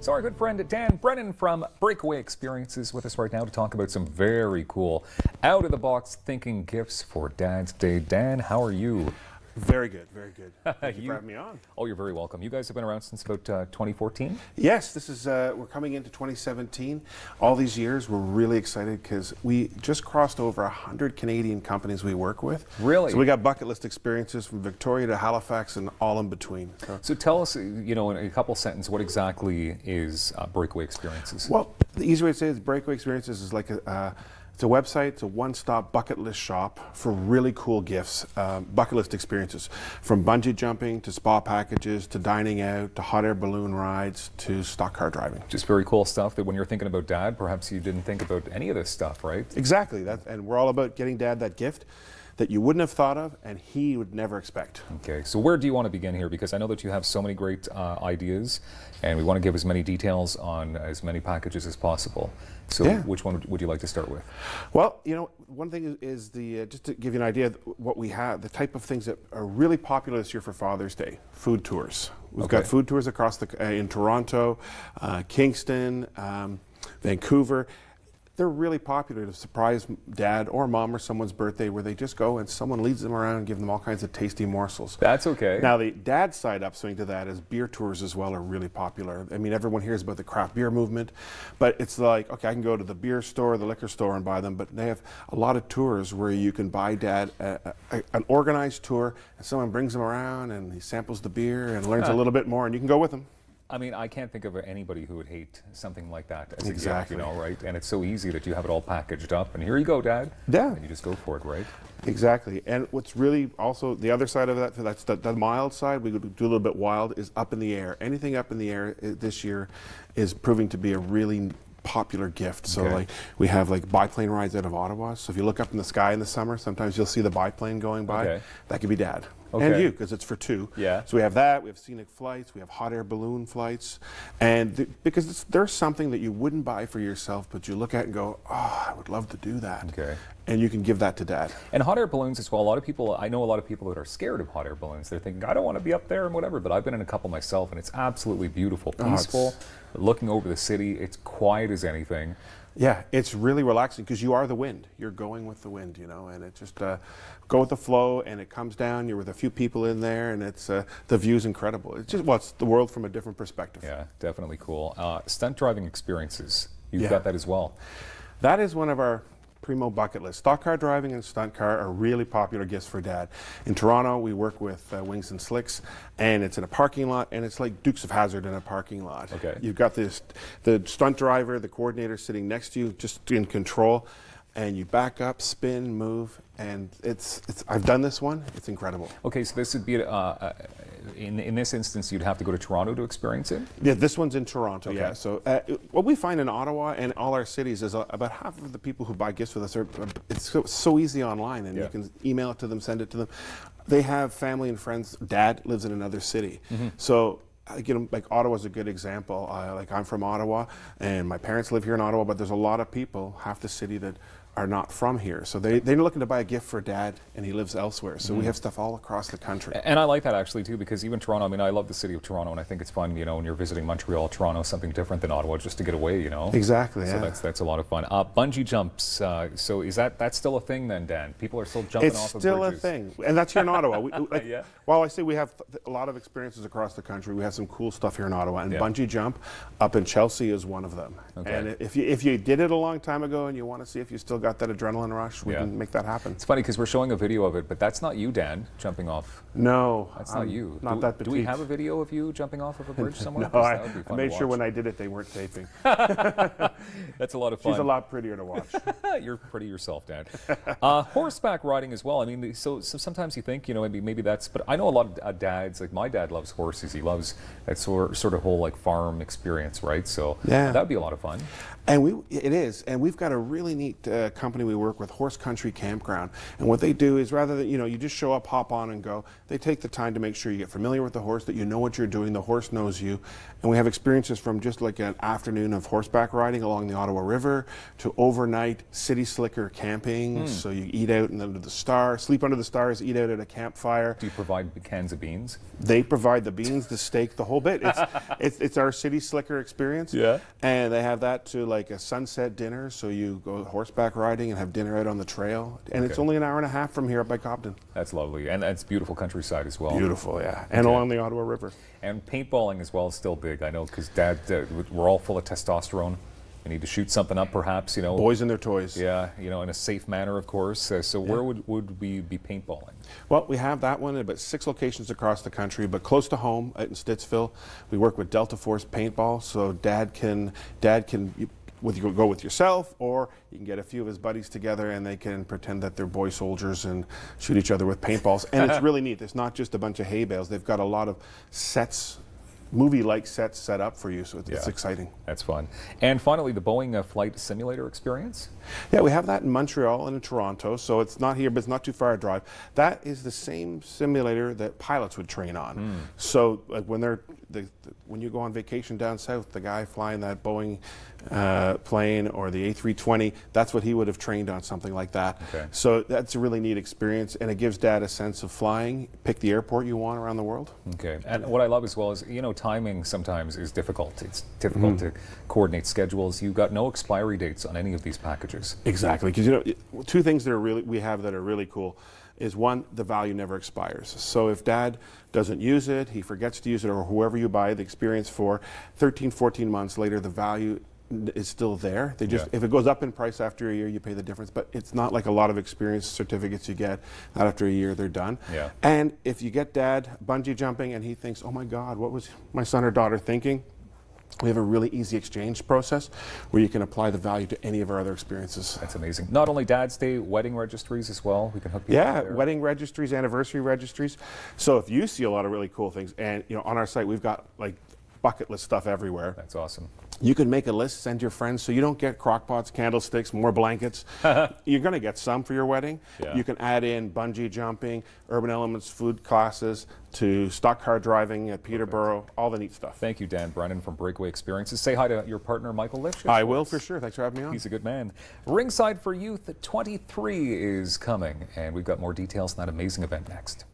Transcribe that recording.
So our good friend Dan Brennan from Breakaway Experiences with us right now to talk about some very cool out-of-the-box thinking gifts for Dad's Day. Dan, how are you? Very good, very good. Thank you for having me on. Oh, you're very welcome. You guys have been around since about 2014? Yes, this is, we're coming into 2017. All these years, we're really excited because we just crossed over 100 Canadian companies we work with. Really? So we got bucket list experiences from Victoria to Halifax and all in between. So tell us, you know, in a couple sentences, what exactly is Breakaway Experiences? Well, the easy way to say it is Breakaway Experiences is like it's a website, it's a one-stop bucket list shop for really cool gifts, bucket list experiences, from bungee jumping to spa packages to dining out to hot air balloon rides to stock car driving. Just very cool stuff that when you're thinking about Dad, perhaps you didn't think about any of this stuff, right? Exactly, and we're all about getting Dad that gift that you wouldn't have thought of and he would never expect. Okay, so where do you want to begin here? Because I know that you have so many great ideas and we want to give as many details on as many packages as possible. So yeah. Which one would you like to start with? Well, you know, one thing is the, just to give you an idea of what we have, the type of things that are really popular this year for Father's Day, food tours. We've got food tours across in Toronto, Kingston, Vancouver. They're really popular to surprise Dad or Mom or someone's birthday where they just go and someone leads them around and give them all kinds of tasty morsels. That's okay. Now the Dad side upswing to that is beer tours as well are really popular. I mean, everyone hears about the craft beer movement, but it's like, okay, I can go to the beer store, the liquor store and buy them, but they have a lot of tours where you can buy Dad an organized tour and someone brings him around and he samples the beer and learns a little bit more and you can go with him. I mean, I can't think of anybody who would hate something like that as exactly. a gift, you know, right? And it's so easy that you have it all packaged up, and here you go, Dad. Yeah. And you just go for it, right? Exactly. And what's really also the other side of that, that's the mild side, we could do a little bit wild, is up in the air. Anything up in the air this year is proving to be a really popular gift. So like we have like biplane rides out of Ottawa. So if you look up in the sky in the summer, sometimes you'll see the biplane going by. That could be Dad. And you, because it's for two. Yeah. So we have that, we have scenic flights, we have hot air balloon flights. And because there's something that you wouldn't buy for yourself, but you look at and go, oh, I would love to do that. Okay. And you can give that to Dad. And hot air balloons as well. A lot of people, I know a lot of people that are scared of hot air balloons. They're thinking, I don't want to be up there and whatever, but I've been in a couple myself and it's absolutely beautiful, peaceful, looking over the city. It's quiet as anything. Yeah, it's really relaxing because you are the wind. You're going with the wind, you know, and it just go with the flow and it comes down. You're with a few people in there and it's the view's incredible. It's just, well, it's the world from a different perspective. Yeah, definitely cool. Stunt driving experiences, you've got that as well. That is one of our primo bucket list. Stock car driving and stunt car are really popular gifts for Dad. In Toronto, we work with Wings and Slicks, and it's in a parking lot, and it's like Dukes of Hazzard in a parking lot. Okay. You've got the stunt driver, the coordinator sitting next to you, just in control, and you back up, spin, move, and I've done this one. It's incredible. Okay, so this would be in this instance, you'd have to go to Toronto to experience it? Yeah, this one's in Toronto, yeah. So what we find in Ottawa and all our cities is about half of the people who buy gifts with us, it's so easy online, and you can email it to them, send it to them. They have family and friends. Dad lives in another city. So you know, like Ottawa's a good example. Like I'm from Ottawa, and my parents live here in Ottawa, but there's a lot of people, half the city, that are not from here. So they're looking to buy a gift for Dad, and he lives elsewhere. So we have stuff all across the country. And I like that actually too, because even Toronto, I mean, I love the city of Toronto, and I think it's fun, you know, when you're visiting Montreal, Toronto, something different than Ottawa, just to get away, you know? Exactly, so that's a lot of fun. Bungee jumps, so is that's still a thing then, Dan? People are still jumping off of bridges? It's still a thing, and that's here in Ottawa. While I say we have a lot of experiences across the country, we have some cool stuff here in Ottawa, and bungee jump up in Chelsea is one of them. And if you did it a long time ago and you want to see if you still got that adrenaline rush, we can make that happen. It's funny because we're showing a video of it, but that's not you, Dan, jumping off. No. That's not you. Not that petite. Do we have a video of you jumping off of a bridge somewhere? No, I made sure when I did it they weren't taping. That's a lot of fun. She's a lot prettier to watch. You're pretty yourself, Dan. Horseback riding as well. I mean, so sometimes you think, you know, maybe that's, but I know a lot of dads, like my dad loves horses. He loves that sort of whole like farm experience, right? So that would be a lot of fun. And it is, and we've got a really neat company we work with, Horse Country Campground. And what they do is, rather than, you just show up, hop on and go, they take the time to make sure you get familiar with the horse, that you know what you're doing, the horse knows you. And we have experiences from just like an afternoon of horseback riding along the Ottawa River to overnight city slicker camping. So you eat out under the stars, sleep under the stars, eat out at a campfire. Do you provide cans of beans? They provide the beans, the steak, the whole bit. It's our city slicker experience. Yeah. And they have that to like a sunset dinner, so you go horseback riding and have dinner out on the trail. And it's only an hour and a half from here up by Cobden. That's lovely. And it's beautiful countryside as well. Beautiful, yeah. And along the Ottawa River. And paintballing as well is still big, I know, because Dad, we're all full of testosterone. We need to shoot something up, perhaps, Boys and their toys. Yeah, in a safe manner, of course. So where would we be paintballing? Well, we have that one at about 6 locations across the country, but close to home out in Stittsville. We work with Delta Force Paintball, so Dad can go with yourself, or you can get a few of his buddies together and they can pretend that they're boy soldiers and shoot each other with paintballs. And it's really neat. It's not just a bunch of hay bales. They've got a lot of sets, movie-like sets set up for you, so it's exciting. That's fun. And finally, the Boeing flight simulator experience? Yeah, we have that in Montreal and in Toronto, so it's not here, but it's not too far a drive. That is the same simulator that pilots would train on. So like when you go on vacation down south, the guy flying that Boeing plane or the A320, that's what he would have trained on, something like that. Okay. So that's a really neat experience, and it gives Dad a sense of flying. Pick the airport you want around the world. Okay, and what I love as well is, timing sometimes is difficult. It's difficult to coordinate schedules. You've got no expiry dates on any of these packages. Exactly, because two things that we have that are really cool is, one, the value never expires. So if Dad doesn't use it, he forgets to use it, or whoever you buy the experience for, 13, 14 months later, the value is still there. They just, if it goes up in price after a year, you pay the difference, but it's not like a lot of experience certificates you get. Not after a year, they're done. Yeah. And if you get Dad bungee jumping and he thinks, oh my God, what was my son or daughter thinking? We have a really easy exchange process where you can apply the value to any of our other experiences. That's amazing. Not only Dad's Day, wedding registries as well. We can hook you up there. Wedding registries, anniversary registries. So if you see a lot of really cool things, and on our site we've got like bucket list stuff everywhere. That's awesome. You can make a list, send your friends, so you don't get crock pots, candlesticks, more blankets. You're going to get some for your wedding. Yeah. You can add in bungee jumping, urban elements, food classes, to stock car driving at Peterborough, all the neat stuff. Thank you, Dan Brennan from Breakaway Experiences. Say hi to your partner, Michael Lifshitz. I will, for sure. Thanks for having me on. He's a good man. Ringside for Youth 23 is coming, and we've got more details on that amazing event next.